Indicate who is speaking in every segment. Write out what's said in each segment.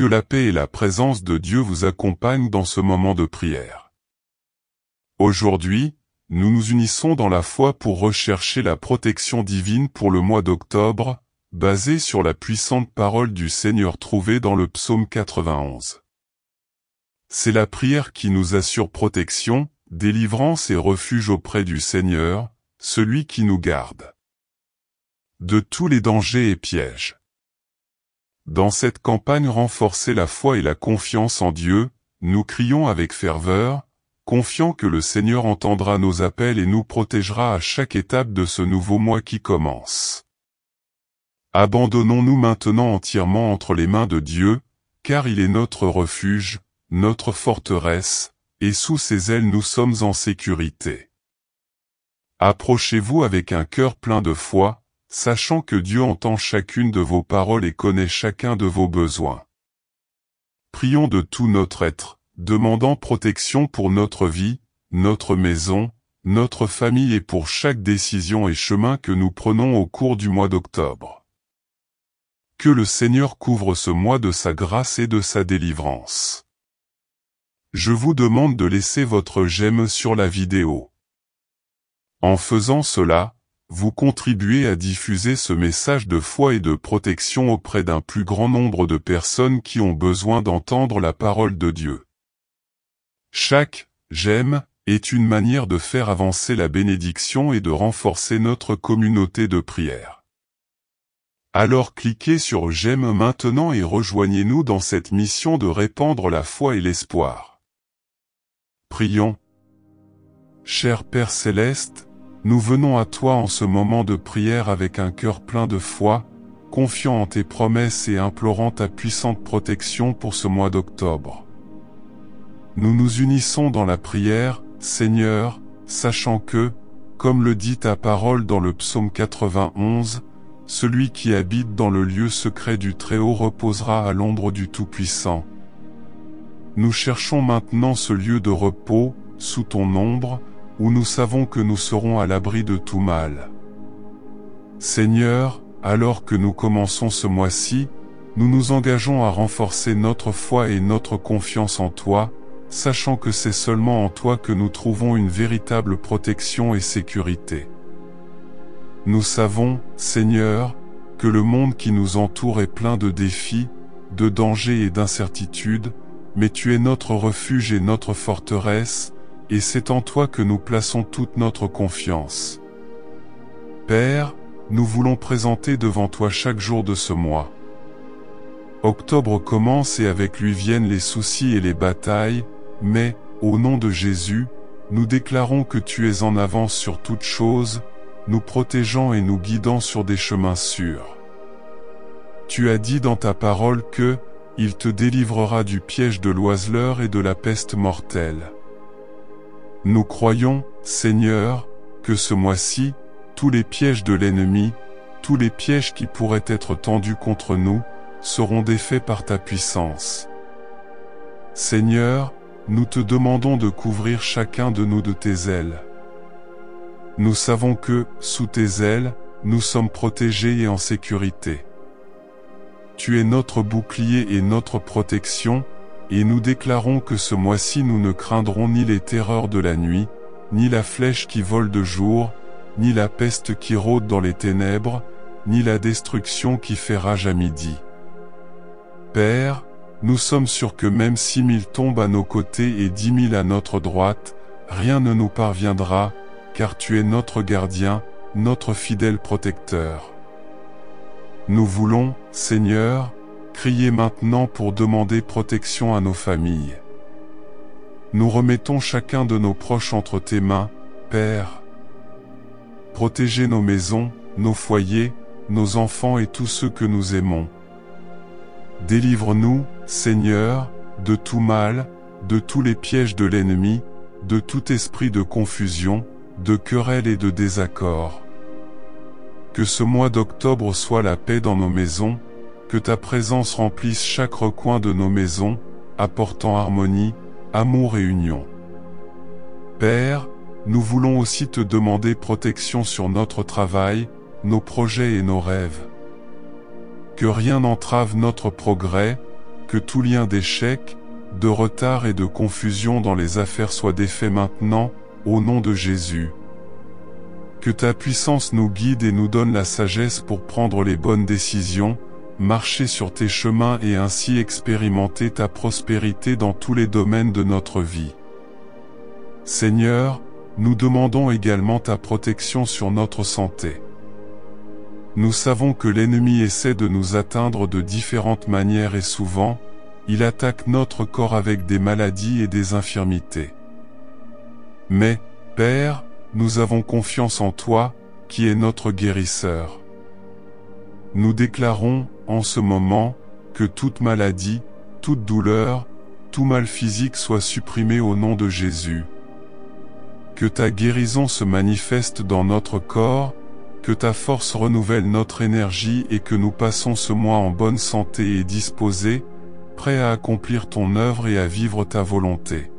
Speaker 1: Que la paix et la présence de Dieu vous accompagnent dans ce moment de prière. Aujourd'hui, nous nous unissons dans la foi pour rechercher la protection divine pour le mois d'octobre, basée sur la puissante parole du Seigneur trouvée dans le psaume 91. C'est la prière qui nous assure protection, délivrance et refuge auprès du Seigneur, celui qui nous garde de tous les dangers et pièges. Dans cette campagne renforcer la foi et la confiance en Dieu, nous crions avec ferveur, confiants que le Seigneur entendra nos appels et nous protégera à chaque étape de ce nouveau mois qui commence. Abandonnons-nous maintenant entièrement entre les mains de Dieu, car il est notre refuge, notre forteresse, et sous ses ailes nous sommes en sécurité. Approchez-vous avec un cœur plein de foi, sachant que Dieu entend chacune de vos paroles et connaît chacun de vos besoins. Prions de tout notre être, demandant protection pour notre vie, notre maison, notre famille et pour chaque décision et chemin que nous prenons au cours du mois d'octobre. Que le Seigneur couvre ce mois de sa grâce et de sa délivrance. Je vous demande de laisser votre j'aime sur la vidéo. En faisant cela, vous contribuez à diffuser ce message de foi et de protection auprès d'un plus grand nombre de personnes qui ont besoin d'entendre la parole de Dieu. Chaque « j'aime » est une manière de faire avancer la bénédiction et de renforcer notre communauté de prière. Alors cliquez sur « j'aime » maintenant et rejoignez-nous dans cette mission de répandre la foi et l'espoir. Prions. Cher Père Céleste, nous venons à toi en ce moment de prière avec un cœur plein de foi, confiant en tes promesses et implorant ta puissante protection pour ce mois d'octobre. Nous nous unissons dans la prière, Seigneur, sachant que, comme le dit ta parole dans le psaume 91, celui qui habite dans le lieu secret du Très-Haut reposera à l'ombre du Tout-Puissant. Nous cherchons maintenant ce lieu de repos, sous ton ombre, où nous savons que nous serons à l'abri de tout mal. Seigneur, alors que nous commençons ce mois-ci, nous nous engageons à renforcer notre foi et notre confiance en toi, sachant que c'est seulement en toi que nous trouvons une véritable protection et sécurité. Nous savons, Seigneur, que le monde qui nous entoure est plein de défis, de dangers et d'incertitudes, mais tu es notre refuge et notre forteresse, et c'est en toi que nous plaçons toute notre confiance. Père, nous voulons présenter devant toi chaque jour de ce mois. Octobre commence et avec lui viennent les soucis et les batailles, mais, au nom de Jésus, nous déclarons que tu es en avance sur toute chose, nous protégeant et nous guidant sur des chemins sûrs. Tu as dit dans ta parole que, il te délivrera du piège de l'oiseleur et de la peste mortelle. Nous croyons, Seigneur, que ce mois-ci, tous les pièges de l'ennemi, tous les pièges qui pourraient être tendus contre nous, seront défaits par ta puissance. Seigneur, nous te demandons de couvrir chacun de nous de tes ailes. Nous savons que, sous tes ailes, nous sommes protégés et en sécurité. Tu es notre bouclier et notre protection, et nous déclarons que ce mois-ci nous ne craindrons ni les terreurs de la nuit, ni la flèche qui vole de jour, ni la peste qui rôde dans les ténèbres, ni la destruction qui fait rage à midi. Père, nous sommes sûrs que même 6000 tombent à nos côtés et 10 000 à notre droite, rien ne nous parviendra, car tu es notre gardien, notre fidèle protecteur. Nous voulons, Seigneur, crier maintenant pour demander protection à nos familles. Nous remettons chacun de nos proches entre tes mains, Père. Protégez nos maisons, nos foyers, nos enfants et tous ceux que nous aimons. Délivre-nous, Seigneur, de tout mal, de tous les pièges de l'ennemi, de tout esprit de confusion, de querelle et de désaccord. Que ce mois d'octobre soit la paix dans nos maisons, que ta présence remplisse chaque recoin de nos maisons, apportant harmonie, amour et union. Père, nous voulons aussi te demander protection sur notre travail, nos projets et nos rêves. Que rien n'entrave notre progrès, que tout lien d'échec, de retard et de confusion dans les affaires soit défait maintenant, au nom de Jésus. Que ta puissance nous guide et nous donne la sagesse pour prendre les bonnes décisions, marcher sur tes chemins et ainsi expérimenter ta prospérité dans tous les domaines de notre vie. Seigneur, nous demandons également ta protection sur notre santé. Nous savons que l'ennemi essaie de nous atteindre de différentes manières et souvent, il attaque notre corps avec des maladies et des infirmités. Mais, Père, nous avons confiance en toi, qui est notre guérisseur. Nous déclarons, en ce moment, que toute maladie, toute douleur, tout mal physique soit supprimé au nom de Jésus. Que ta guérison se manifeste dans notre corps, que ta force renouvelle notre énergie et que nous passons ce mois en bonne santé et disposés, prêts à accomplir ton œuvre et à vivre ta volonté.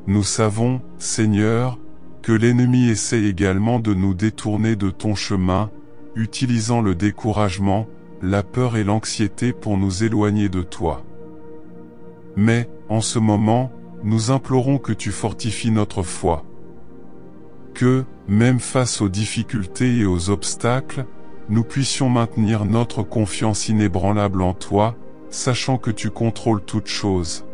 Speaker 1: Nous savons, Seigneur, que l'ennemi essaie également de nous détourner de ton chemin, utilisant le découragement, la peur et l'anxiété pour nous éloigner de toi. Mais, en ce moment, nous implorons que tu fortifies notre foi. Que, même face aux difficultés et aux obstacles, nous puissions maintenir notre confiance inébranlable en toi, sachant que tu contrôles toutes choses.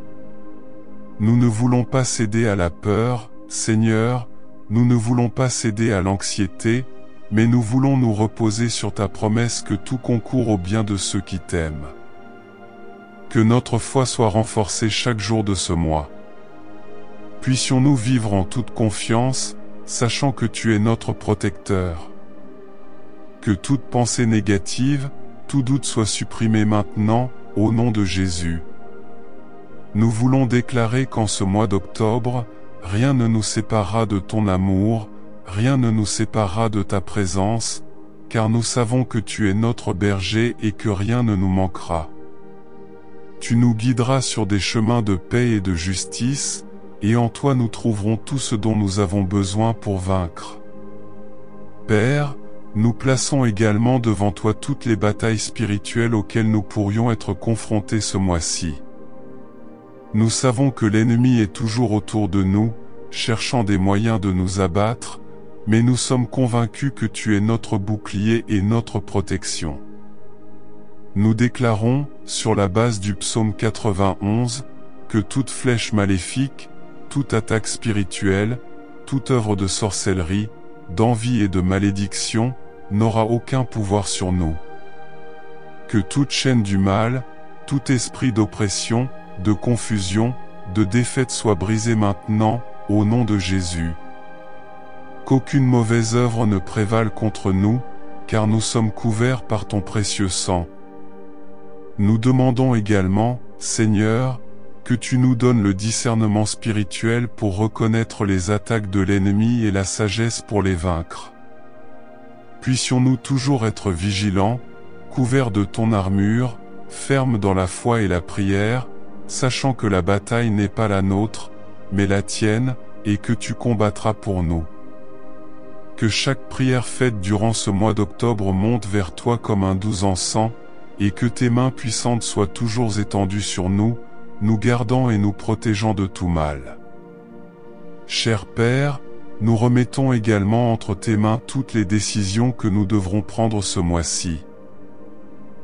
Speaker 1: Nous ne voulons pas céder à la peur, Seigneur, nous ne voulons pas céder à l'anxiété, mais nous voulons nous reposer sur ta promesse que tout concourt au bien de ceux qui t'aiment. Que notre foi soit renforcée chaque jour de ce mois. Puissions-nous vivre en toute confiance, sachant que tu es notre protecteur. Que toute pensée négative, tout doute soit supprimé maintenant, au nom de Jésus. Nous voulons déclarer qu'en ce mois d'octobre, rien ne nous séparera de ton amour, rien ne nous séparera de ta présence, car nous savons que tu es notre berger et que rien ne nous manquera. Tu nous guideras sur des chemins de paix et de justice, et en toi nous trouverons tout ce dont nous avons besoin pour vaincre. Père, nous plaçons également devant toi toutes les batailles spirituelles auxquelles nous pourrions être confrontés ce mois-ci. Nous savons que l'ennemi est toujours autour de nous, cherchant des moyens de nous abattre, mais nous sommes convaincus que tu es notre bouclier et notre protection. Nous déclarons, sur la base du psaume 91, que toute flèche maléfique, toute attaque spirituelle, toute œuvre de sorcellerie, d'envie et de malédiction, n'aura aucun pouvoir sur nous. Que toute chaîne du mal, tout esprit d'oppression, de confusion, de défaite soit brisée maintenant, au nom de Jésus. Qu'aucune mauvaise œuvre ne prévale contre nous, car nous sommes couverts par ton précieux sang. Nous demandons également, Seigneur, que tu nous donnes le discernement spirituel pour reconnaître les attaques de l'ennemi et la sagesse pour les vaincre. Puissions-nous toujours être vigilants, couverts de ton armure, fermes dans la foi et la prière, sachant que la bataille n'est pas la nôtre, mais la tienne, et que tu combattras pour nous. Que chaque prière faite durant ce mois d'octobre monte vers toi comme un doux encens, et que tes mains puissantes soient toujours étendues sur nous, nous gardant et nous protégeant de tout mal. Cher Père, nous remettons également entre tes mains toutes les décisions que nous devrons prendre ce mois-ci.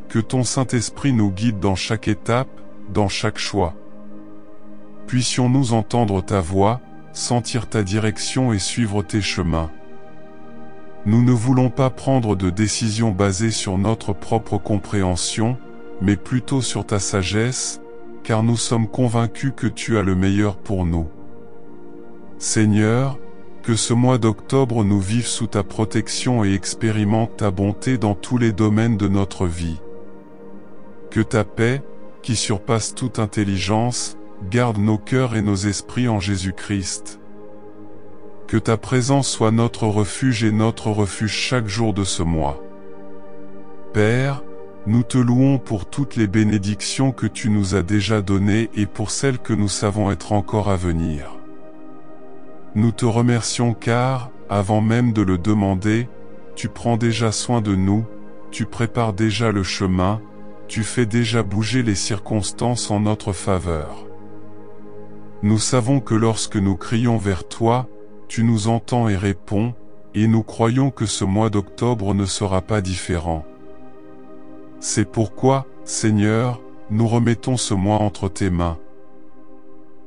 Speaker 1: Que ton Saint-Esprit nous guide dans chaque étape, dans chaque choix. Puissions-nous entendre ta voix, sentir ta direction et suivre tes chemins. Nous ne voulons pas prendre de décisions basées sur notre propre compréhension, mais plutôt sur ta sagesse, car nous sommes convaincus que tu as le meilleur pour nous. Seigneur, que ce mois d'octobre nous vive sous ta protection et expérimente ta bonté dans tous les domaines de notre vie. Que ta paix, qui surpasse toute intelligence, garde nos cœurs et nos esprits en Jésus-Christ. Que ta présence soit notre refuge et notre refuge chaque jour de ce mois. Père, nous te louons pour toutes les bénédictions que tu nous as déjà données et pour celles que nous savons être encore à venir. Nous te remercions car, avant même de le demander, tu prends déjà soin de nous, tu prépares déjà le chemin, tu fais déjà bouger les circonstances en notre faveur. Nous savons que lorsque nous crions vers toi, tu nous entends et réponds, et nous croyons que ce mois d'octobre ne sera pas différent. C'est pourquoi, Seigneur, nous remettons ce mois entre tes mains.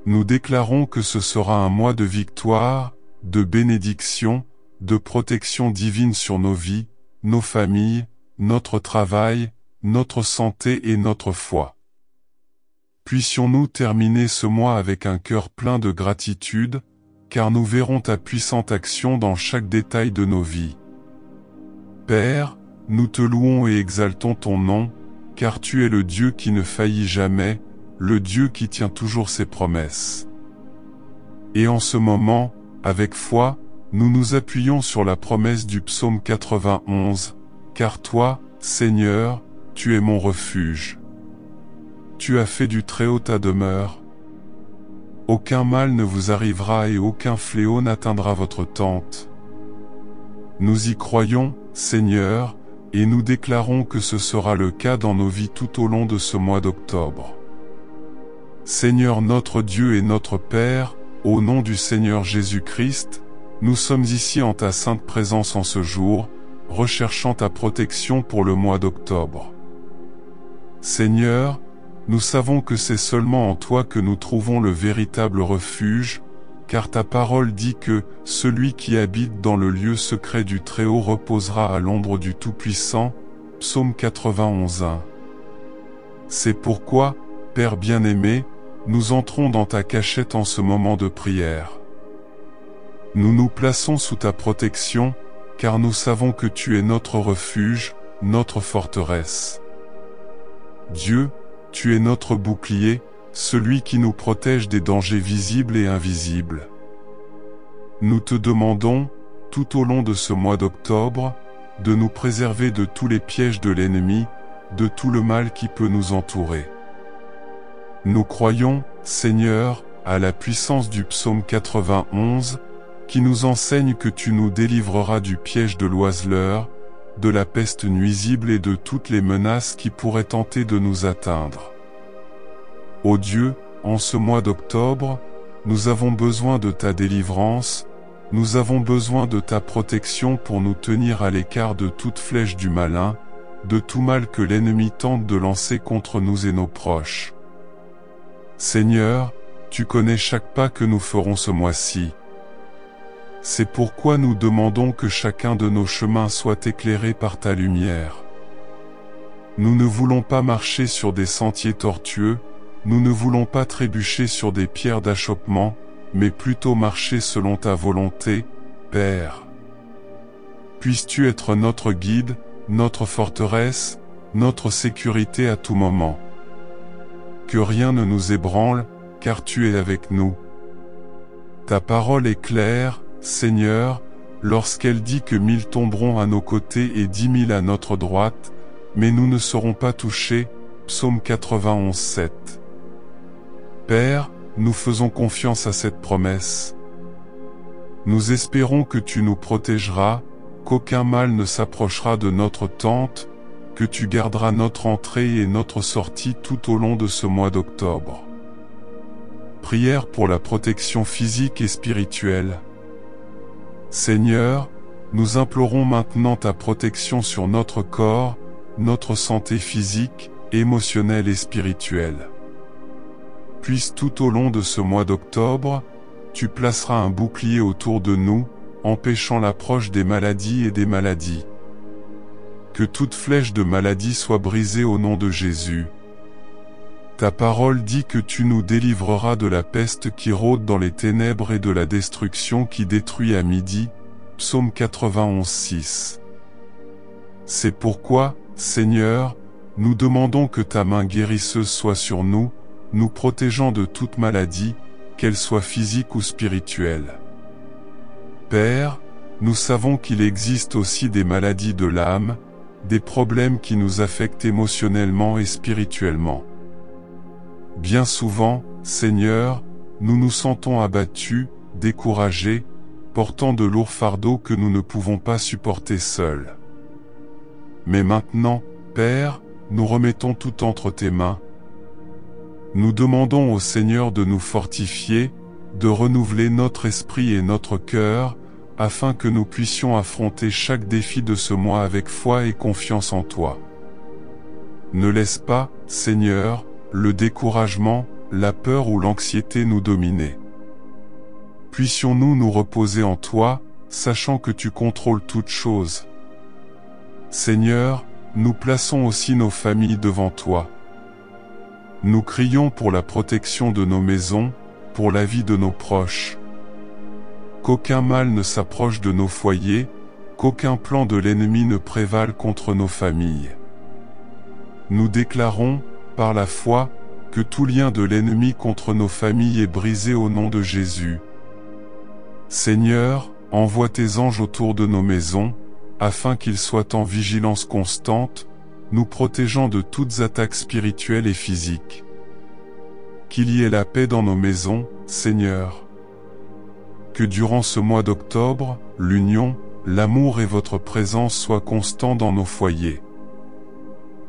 Speaker 1: Nous déclarons que ce sera un mois de victoire, de bénédiction, de protection divine sur nos vies, nos familles, notre travail, notre santé et notre foi. Puissions-nous terminer ce mois avec un cœur plein de gratitude, car nous verrons ta puissante action dans chaque détail de nos vies. Père, nous te louons et exaltons ton nom, car tu es le Dieu qui ne faillit jamais, le Dieu qui tient toujours ses promesses. Et en ce moment, avec foi, nous nous appuyons sur la promesse du psaume 91, car toi, Seigneur, tu es mon refuge. Tu as fait du Très-Haut ta demeure. Aucun mal ne vous arrivera et aucun fléau n'atteindra votre tente. Nous y croyons, Seigneur, et nous déclarons que ce sera le cas dans nos vies tout au long de ce mois d'octobre. Seigneur notre Dieu et notre Père, au nom du Seigneur Jésus-Christ, nous sommes ici en ta sainte présence en ce jour, recherchant ta protection pour le mois d'octobre. Seigneur, nous savons que c'est seulement en toi que nous trouvons le véritable refuge, car ta parole dit que « Celui qui habite dans le lieu secret du Très-Haut reposera à l'ombre du Tout-Puissant » Psaume 91:1. C'est pourquoi, Père bien-aimé, nous entrons dans ta cachette en ce moment de prière. Nous nous plaçons sous ta protection, car nous savons que tu es notre refuge, notre forteresse. Dieu, tu es notre bouclier, celui qui nous protège des dangers visibles et invisibles. Nous te demandons, tout au long de ce mois d'octobre, de nous préserver de tous les pièges de l'ennemi, de tout le mal qui peut nous entourer. Nous croyons, Seigneur, à la puissance du psaume 91, qui nous enseigne que tu nous délivreras du piège de l'oiseleur, de la peste nuisible et de toutes les menaces qui pourraient tenter de nous atteindre. Ô Dieu, en ce mois d'octobre, nous avons besoin de ta délivrance, nous avons besoin de ta protection pour nous tenir à l'écart de toute flèche du malin, de tout mal que l'ennemi tente de lancer contre nous et nos proches. Seigneur, tu connais chaque pas que nous ferons ce mois-ci. C'est pourquoi nous demandons que chacun de nos chemins soit éclairé par ta lumière. Nous ne voulons pas marcher sur des sentiers tortueux, nous ne voulons pas trébucher sur des pierres d'achoppement, mais plutôt marcher selon ta volonté, Père. Puisses-tu être notre guide, notre forteresse, notre sécurité à tout moment. Que rien ne nous ébranle, car tu es avec nous. Ta parole est claire, Seigneur, lorsqu'elle dit que 1000 tomberont à nos côtés et 10 000 à notre droite, mais nous ne serons pas touchés, Psaume 91:7. Père, nous faisons confiance à cette promesse. Nous espérons que tu nous protégeras, qu'aucun mal ne s'approchera de notre tente, que tu garderas notre entrée et notre sortie tout au long de ce mois d'octobre. Prière pour la protection physique et spirituelle. Seigneur, nous implorons maintenant ta protection sur notre corps, notre santé physique, émotionnelle et spirituelle. Puisse tout au long de ce mois d'octobre, tu placeras un bouclier autour de nous, empêchant l'approche des maladies et des maladies. Que toute flèche de maladie soit brisée au nom de Jésus. Ta parole dit que tu nous délivreras de la peste qui rôde dans les ténèbres et de la destruction qui détruit à midi, Psaume 91:6. C'est pourquoi, Seigneur, nous demandons que ta main guérisseuse soit sur nous, nous protégeant de toute maladie, qu'elle soit physique ou spirituelle. Père, nous savons qu'il existe aussi des maladies de l'âme, des problèmes qui nous affectent émotionnellement et spirituellement. Bien souvent, Seigneur, nous nous sentons abattus, découragés, portant de lourds fardeaux que nous ne pouvons pas supporter seuls. Mais maintenant, Père, nous remettons tout entre tes mains. Nous demandons au Seigneur de nous fortifier, de renouveler notre esprit et notre cœur, afin que nous puissions affronter chaque défi de ce mois avec foi et confiance en toi. Ne laisse pas, Seigneur, le découragement, la peur ou l'anxiété nous dominer. Puissions-nous nous reposer en toi, sachant que tu contrôles toutes choses. Seigneur, nous plaçons aussi nos familles devant toi. Nous crions pour la protection de nos maisons, pour la vie de nos proches. Qu'aucun mal ne s'approche de nos foyers, qu'aucun plan de l'ennemi ne prévale contre nos familles. Nous déclarons, par la foi, que tout lien de l'ennemi contre nos familles est brisé au nom de Jésus. Seigneur, envoie tes anges autour de nos maisons, afin qu'ils soient en vigilance constante, nous protégeant de toutes attaques spirituelles et physiques. Qu'il y ait la paix dans nos maisons, Seigneur. Que durant ce mois d'octobre, l'union, l'amour et votre présence soient constants dans nos foyers.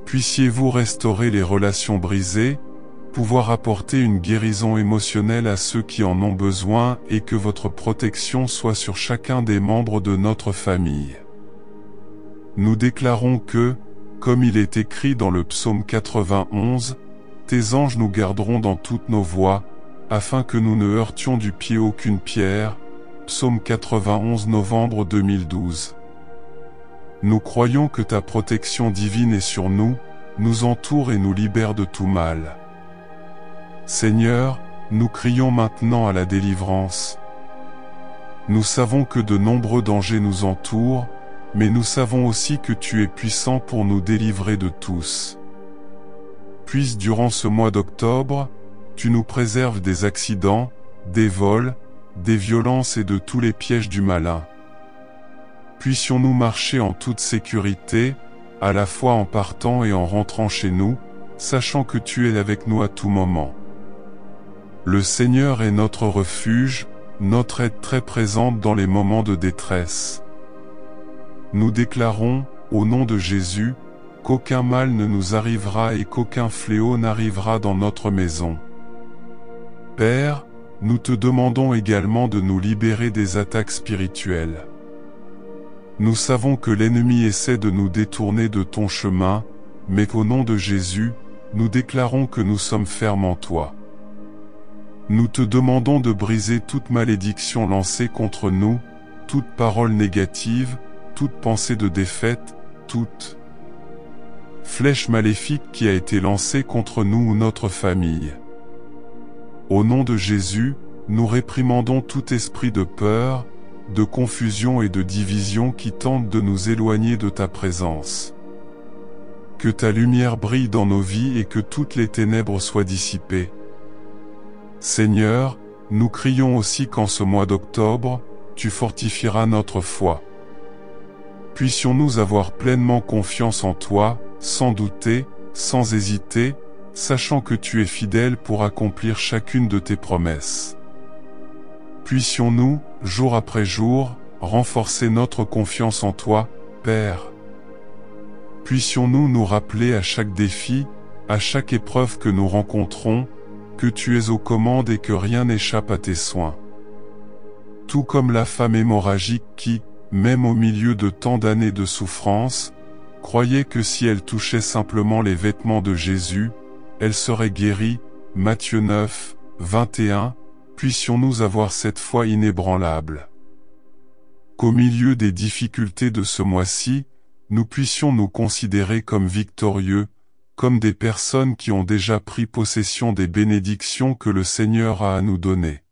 Speaker 1: Puissiez-vous restaurer les relations brisées, pouvoir apporter une guérison émotionnelle à ceux qui en ont besoin et que votre protection soit sur chacun des membres de notre famille. Nous déclarons que, comme il est écrit dans le psaume 91, tes anges nous garderont dans toutes nos voies, afin que nous ne heurtions du pied aucune pierre. Psaume 91 novembre 2012. Nous croyons que ta protection divine est sur nous, nous entoure et nous libère de tout mal. Seigneur, nous crions maintenant à la délivrance. Nous savons que de nombreux dangers nous entourent, mais nous savons aussi que tu es puissant pour nous délivrer de tous. Puisse durant ce mois d'octobre, tu nous préserves des accidents, des vols, des violences et de tous les pièges du malin. Puissions-nous marcher en toute sécurité, à la fois en partant et en rentrant chez nous, sachant que tu es avec nous à tout moment. Le Seigneur est notre refuge, notre aide très présente dans les moments de détresse. Nous déclarons, au nom de Jésus, qu'aucun mal ne nous arrivera et qu'aucun fléau n'arrivera dans notre maison. Père, nous te demandons également de nous libérer des attaques spirituelles. Nous savons que l'ennemi essaie de nous détourner de ton chemin, mais qu'au nom de Jésus, nous déclarons que nous sommes fermes en toi. Nous te demandons de briser toute malédiction lancée contre nous, toute parole négative, toute pensée de défaite, toute flèche maléfique qui a été lancée contre nous ou notre famille. Au nom de Jésus, nous réprimandons tout esprit de peur, de confusion et de division qui tente de nous éloigner de ta présence. Que ta lumière brille dans nos vies et que toutes les ténèbres soient dissipées. Seigneur, nous crions aussi qu'en ce mois d'octobre, tu fortifieras notre foi. Puissions-nous avoir pleinement confiance en toi, sans douter, sans hésiter, sachant que tu es fidèle pour accomplir chacune de tes promesses. Puissions-nous, jour après jour, renforcer notre confiance en toi, Père. Puissions-nous nous rappeler à chaque défi, à chaque épreuve que nous rencontrons, que tu es aux commandes et que rien n'échappe à tes soins. Tout comme la femme hémorragique qui, même au milieu de tant d'années de souffrance, croyait que si elle touchait simplement les vêtements de Jésus, elle serait guérie. Matthieu 9, 21, puissions-nous avoir cette foi inébranlable. Qu'au milieu des difficultés de ce mois-ci, nous puissions nous considérer comme victorieux, comme des personnes qui ont déjà pris possession des bénédictions que le Seigneur a à nous donner.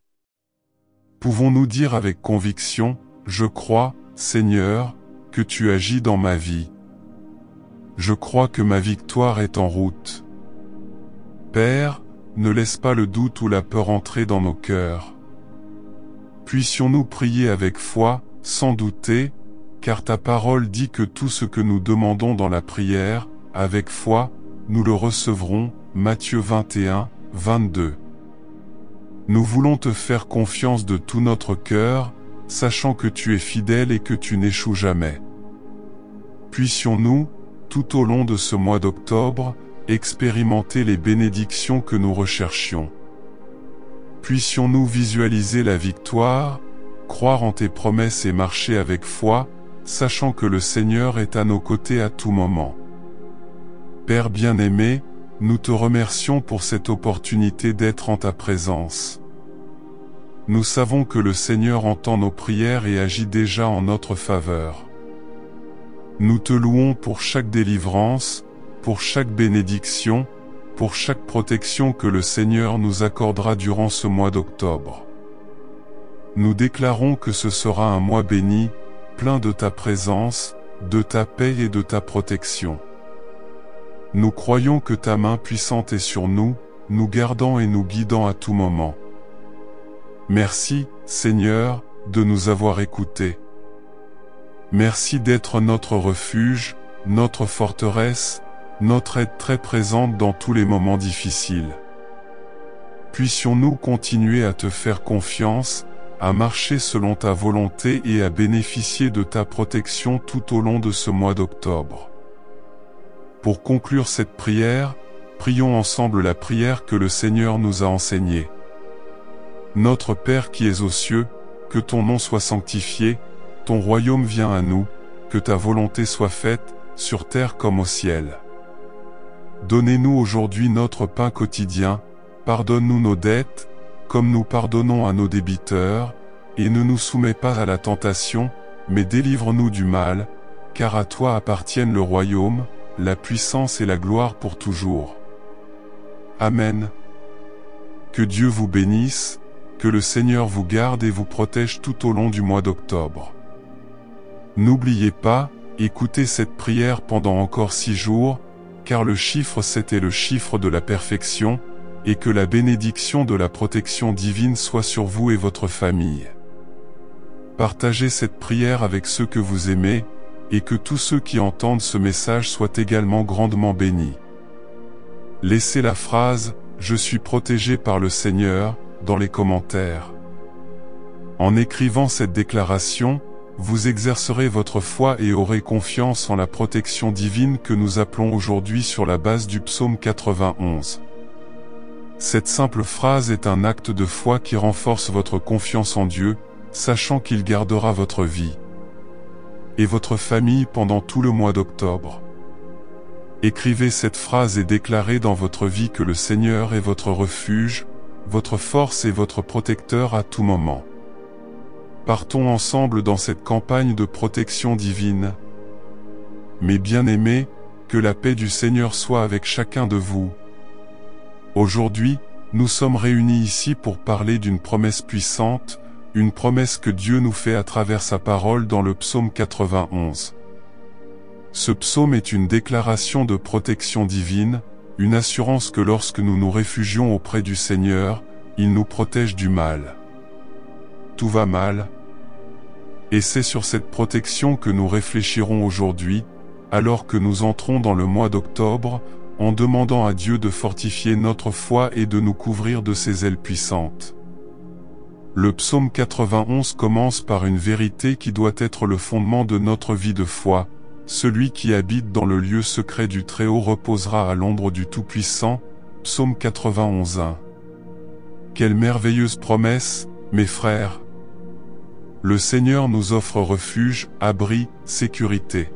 Speaker 1: Pouvons-nous dire avec conviction, je crois, Seigneur, que tu agis dans ma vie. Je crois que ma victoire est en route. Père, ne laisse pas le doute ou la peur entrer dans nos cœurs. Puissions-nous prier avec foi, sans douter, car ta parole dit que tout ce que nous demandons dans la prière, avec foi, nous le recevrons. Matthieu 21, 22. Nous voulons te faire confiance de tout notre cœur, sachant que tu es fidèle et que tu n'échoues jamais. Puissions-nous, tout au long de ce mois d'octobre, expérimenter les bénédictions que nous recherchions. Puissions-nous visualiser la victoire, croire en tes promesses et marcher avec foi, sachant que le Seigneur est à nos côtés à tout moment. Père bien-aimé, nous te remercions pour cette opportunité d'être en ta présence. Nous savons que le Seigneur entend nos prières et agit déjà en notre faveur. Nous te louons pour chaque délivrance, pour chaque bénédiction, pour chaque protection que le Seigneur nous accordera durant ce mois d'octobre. Nous déclarons que ce sera un mois béni, plein de ta présence, de ta paix et de ta protection. Nous croyons que ta main puissante est sur nous, nous gardant et nous guidant à tout moment. Merci, Seigneur, de nous avoir écoutés. Merci d'être notre refuge, notre forteresse, notre aide très présente dans tous les moments difficiles. Puissions-nous continuer à te faire confiance, à marcher selon ta volonté et à bénéficier de ta protection tout au long de ce mois d'octobre. Pour conclure cette prière, prions ensemble la prière que le Seigneur nous a enseignée. Notre Père qui es aux cieux, que ton nom soit sanctifié, ton royaume vienne à nous, que ta volonté soit faite, sur terre comme au ciel. Donnez-nous aujourd'hui notre pain quotidien, pardonne-nous nos dettes, comme nous pardonnons à nos débiteurs, et ne nous soumets pas à la tentation, mais délivre-nous du mal, car à toi appartiennent le royaume, la puissance et la gloire pour toujours. Amen. Que Dieu vous bénisse, que le Seigneur vous garde et vous protège tout au long du mois d'octobre. N'oubliez pas, écoutez cette prière pendant encore 6 jours, car le chiffre 7 est le chiffre de la perfection, et que la bénédiction de la protection divine soit sur vous et votre famille. Partagez cette prière avec ceux que vous aimez, et que tous ceux qui entendent ce message soient également grandement bénis. Laissez la phrase « Je suis protégé par le Seigneur » dans les commentaires. En écrivant cette déclaration, vous exercerez votre foi et aurez confiance en la protection divine que nous appelons aujourd'hui sur la base du psaume 91. Cette simple phrase est un acte de foi qui renforce votre confiance en Dieu, sachant qu'il gardera votre vie et votre famille pendant tout le mois d'octobre. Écrivez cette phrase et déclarez dans votre vie que le Seigneur est votre refuge, votre force et votre protecteur à tout moment. Partons ensemble dans cette campagne de protection divine. Mes bien-aimés, que la paix du Seigneur soit avec chacun de vous. Aujourd'hui, nous sommes réunis ici pour parler d'une promesse puissante, une promesse que Dieu nous fait à travers sa parole dans le psaume 91. Ce psaume est une déclaration de protection divine, une assurance que lorsque nous nous réfugions auprès du Seigneur, il nous protège du mal. Tout va mal. Et c'est sur cette protection que nous réfléchirons aujourd'hui, alors que nous entrons dans le mois d'octobre, en demandant à Dieu de fortifier notre foi et de nous couvrir de ses ailes puissantes. Le psaume 91 commence par une vérité qui doit être le fondement de notre vie de foi. Celui qui habite dans le lieu secret du Très-Haut reposera à l'ombre du Tout-Puissant. Psaume 91:1. Quelle merveilleuse promesse, mes frères! Le Seigneur nous offre refuge, abri, sécurité.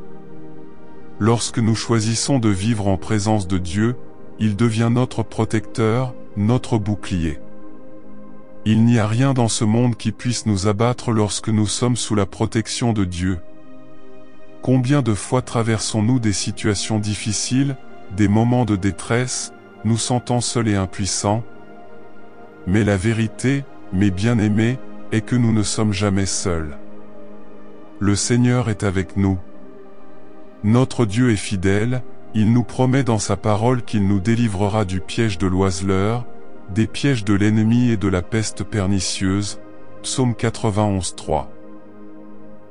Speaker 1: Lorsque nous choisissons de vivre en présence de Dieu, il devient notre protecteur, notre bouclier. Il n'y a rien dans ce monde qui puisse nous abattre lorsque nous sommes sous la protection de Dieu. Combien de fois traversons-nous des situations difficiles, des moments de détresse, nous sentant seuls et impuissants? Mais la vérité, mes bien-aimés, est que nous ne sommes jamais seuls. Le Seigneur est avec nous. Notre Dieu est fidèle, il nous promet dans sa parole qu'il nous délivrera du piège de l'oiseleur, des pièges de l'ennemi et de la peste pernicieuse. Psaume 91:3.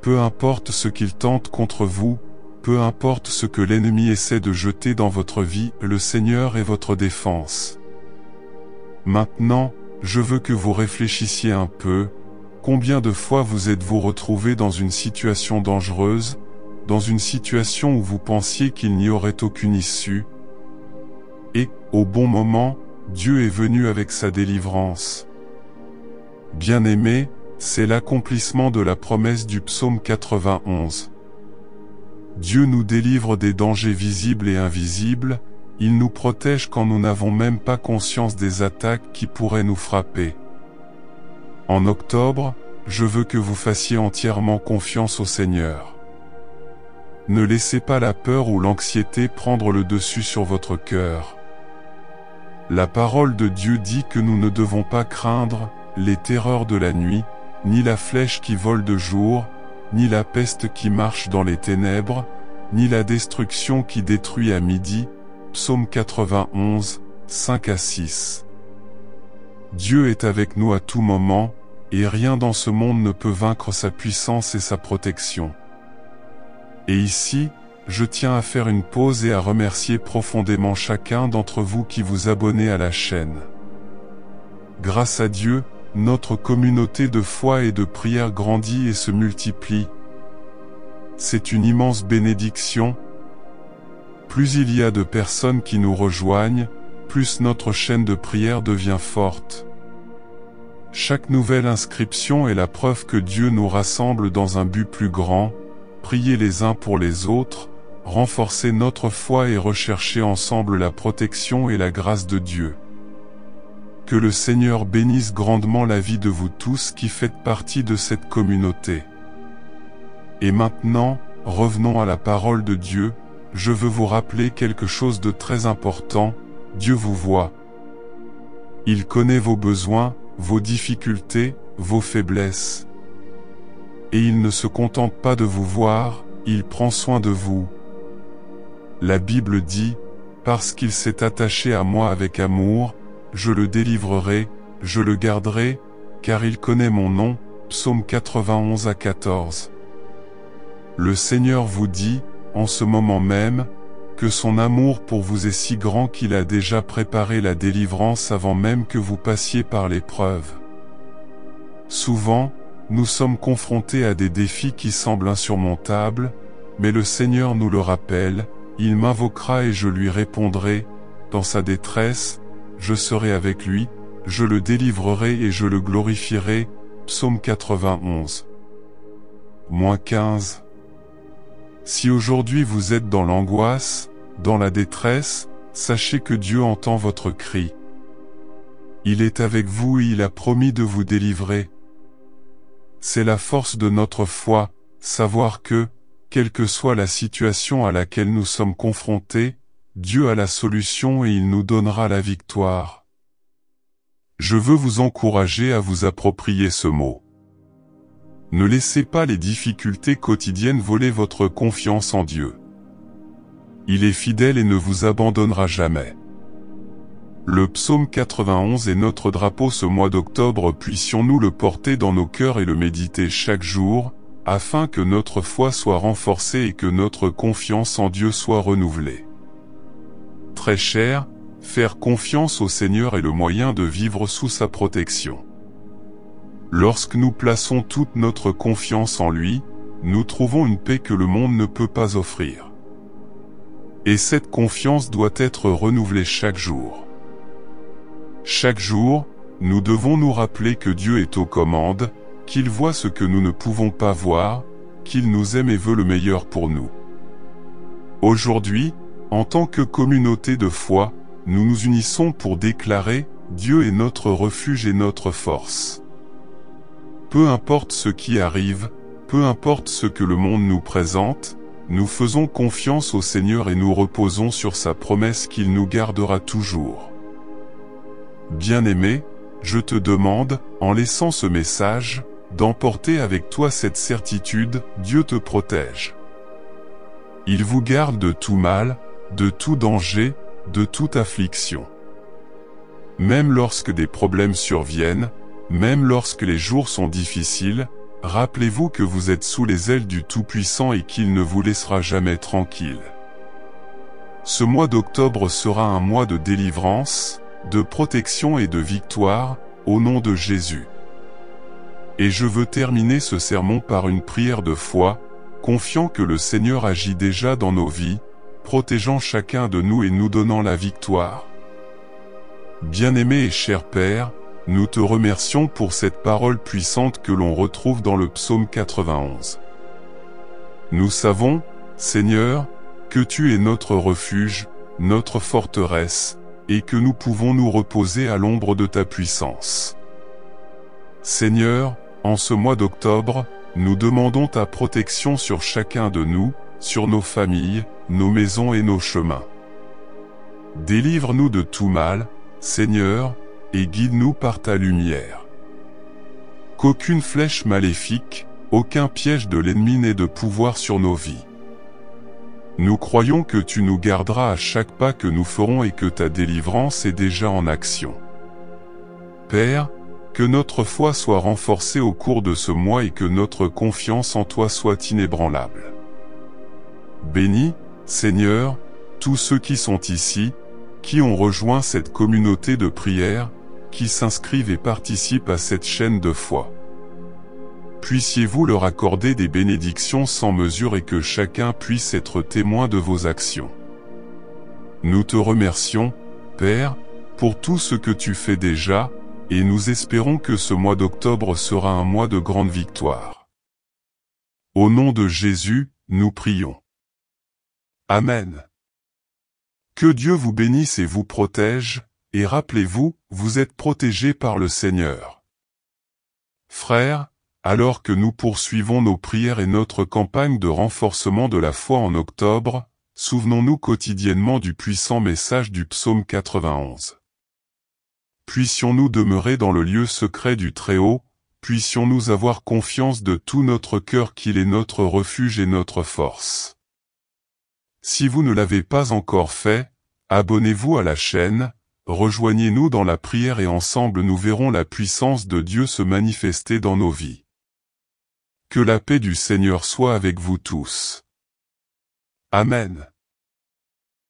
Speaker 1: Peu importe ce qu'il tente contre vous, peu importe ce que l'ennemi essaie de jeter dans votre vie, le Seigneur est votre défense. Maintenant, je veux que vous réfléchissiez un peu. Combien de fois vous êtes-vous retrouvé dans une situation dangereuse, dans une situation où vous pensiez qu'il n'y aurait aucune issue. Et, au bon moment, Dieu est venu avec sa délivrance. Bien-aimés, c'est l'accomplissement de la promesse du psaume 91. Dieu nous délivre des dangers visibles et invisibles, il nous protège quand nous n'avons même pas conscience des attaques qui pourraient nous frapper. En octobre, je veux que vous fassiez entièrement confiance au Seigneur. Ne laissez pas la peur ou l'anxiété prendre le dessus sur votre cœur. La parole de Dieu dit que nous ne devons pas craindre les terreurs de la nuit, ni la flèche qui vole de jour, ni la peste qui marche dans les ténèbres, ni la destruction qui détruit à midi. Psaume 91, 5 à 6. Dieu est avec nous à tout moment, et rien dans ce monde ne peut vaincre sa puissance et sa protection. Et ici, je tiens à faire une pause et à remercier profondément chacun d'entre vous qui vous abonnez à la chaîne. Grâce à Dieu, notre communauté de foi et de prière grandit et se multiplie. C'est une immense bénédiction. Plus il y a de personnes qui nous rejoignent, plus notre chaîne de prière devient forte. Chaque nouvelle inscription est la preuve que Dieu nous rassemble dans un but plus grand, prier les uns pour les autres, renforcer notre foi et rechercher ensemble la protection et la grâce de Dieu. Que le Seigneur bénisse grandement la vie de vous tous qui faites partie de cette communauté. Et maintenant, revenons à la parole de Dieu. Je veux vous rappeler quelque chose de très important, Dieu vous voit. Il connaît vos besoins, vos difficultés, vos faiblesses. Et il ne se contente pas de vous voir, il prend soin de vous. La Bible dit, « Parce qu'il s'est attaché à moi avec amour, je le délivrerai, je le garderai, car il connaît mon nom. » Psaume 91 à 14. Le Seigneur vous dit, en ce moment même, que son amour pour vous est si grand qu'il a déjà préparé la délivrance avant même que vous passiez par l'épreuve. Souvent, nous sommes confrontés à des défis qui semblent insurmontables, mais le Seigneur nous le rappelle, il m'invoquera et je lui répondrai, dans sa détresse, je serai avec lui, je le délivrerai et je le glorifierai. Psaume 91. -15. Si aujourd'hui vous êtes dans l'angoisse, dans la détresse, sachez que Dieu entend votre cri. Il est avec vous et il a promis de vous délivrer. C'est la force de notre foi, savoir que, quelle que soit la situation à laquelle nous sommes confrontés, Dieu a la solution et il nous donnera la victoire. Je veux vous encourager à vous approprier ce mot. Ne laissez pas les difficultés quotidiennes voler votre confiance en Dieu. Il est fidèle et ne vous abandonnera jamais. Le psaume 91 est notre drapeau ce mois d'octobre, puissions-nous le porter dans nos cœurs et le méditer chaque jour, afin que notre foi soit renforcée et que notre confiance en Dieu soit renouvelée. Très cher, faire confiance au Seigneur est le moyen de vivre sous sa protection. Lorsque nous plaçons toute notre confiance en lui, nous trouvons une paix que le monde ne peut pas offrir. Et cette confiance doit être renouvelée chaque jour. Chaque jour, nous devons nous rappeler que Dieu est aux commandes, qu'il voit ce que nous ne pouvons pas voir, qu'il nous aime et veut le meilleur pour nous. Aujourd'hui, en tant que communauté de foi, nous nous unissons pour déclarer « Dieu est notre refuge et notre force ». Peu importe ce qui arrive, peu importe ce que le monde nous présente, nous faisons confiance au Seigneur et nous reposons sur sa promesse qu'il nous gardera toujours. Bien-aimé, je te demande, en laissant ce message, d'emporter avec toi cette certitude, Dieu te protège. Il vous garde de tout mal, de tout danger, de toute affliction. Même lorsque des problèmes surviennent, même lorsque les jours sont difficiles, rappelez-vous que vous êtes sous les ailes du Tout-Puissant et qu'il ne vous laissera jamais tranquille. Ce mois d'octobre sera un mois de délivrance, de protection et de victoire, au nom de Jésus. Et je veux terminer ce sermon par une prière de foi. confiant que le Seigneur agit déjà dans nos vies, protégeant chacun de nous et nous donnant la victoire. Bien-aimé et cher Père, nous te remercions pour cette parole puissante que l'on retrouve dans le psaume 91. Nous savons, Seigneur, que tu es notre refuge, notre forteresse, et que nous pouvons nous reposer à l'ombre de ta puissance. Seigneur, en ce mois d'octobre, nous demandons ta protection sur chacun de nous, sur nos familles, nos maisons et nos chemins. Délivre-nous de tout mal, Seigneur, et guide-nous par ta lumière. Qu'aucune flèche maléfique, aucun piège de l'ennemi n'ait de pouvoir sur nos vies. Nous croyons que tu nous garderas à chaque pas que nous ferons et que ta délivrance est déjà en action. Père, que notre foi soit renforcée au cours de ce mois et que notre confiance en toi soit inébranlable. Bénis, Seigneur, tous ceux qui sont ici, qui ont rejoint cette communauté de prière, qui s'inscrivent et participent à cette chaîne de foi. Puissiez-vous leur accorder des bénédictions sans mesure et que chacun puisse être témoin de vos actions. Nous te remercions, Père, pour tout ce que tu fais déjà, et nous espérons que ce mois d'octobre sera un mois de grande victoire. Au nom de Jésus, nous prions. Amen. Que Dieu vous bénisse et vous protège, et rappelez-vous, vous êtes protégés par le Seigneur. Frères, alors que nous poursuivons nos prières et notre campagne de renforcement de la foi en octobre, souvenons-nous quotidiennement du puissant message du psaume 91. Puissions-nous demeurer dans le lieu secret du Très-Haut, puissions-nous avoir confiance de tout notre cœur qu'il est notre refuge et notre force. Si vous ne l'avez pas encore fait, abonnez-vous à la chaîne, rejoignez-nous dans la prière et ensemble nous verrons la puissance de Dieu se manifester dans nos vies. Que la paix du Seigneur soit avec vous tous. Amen.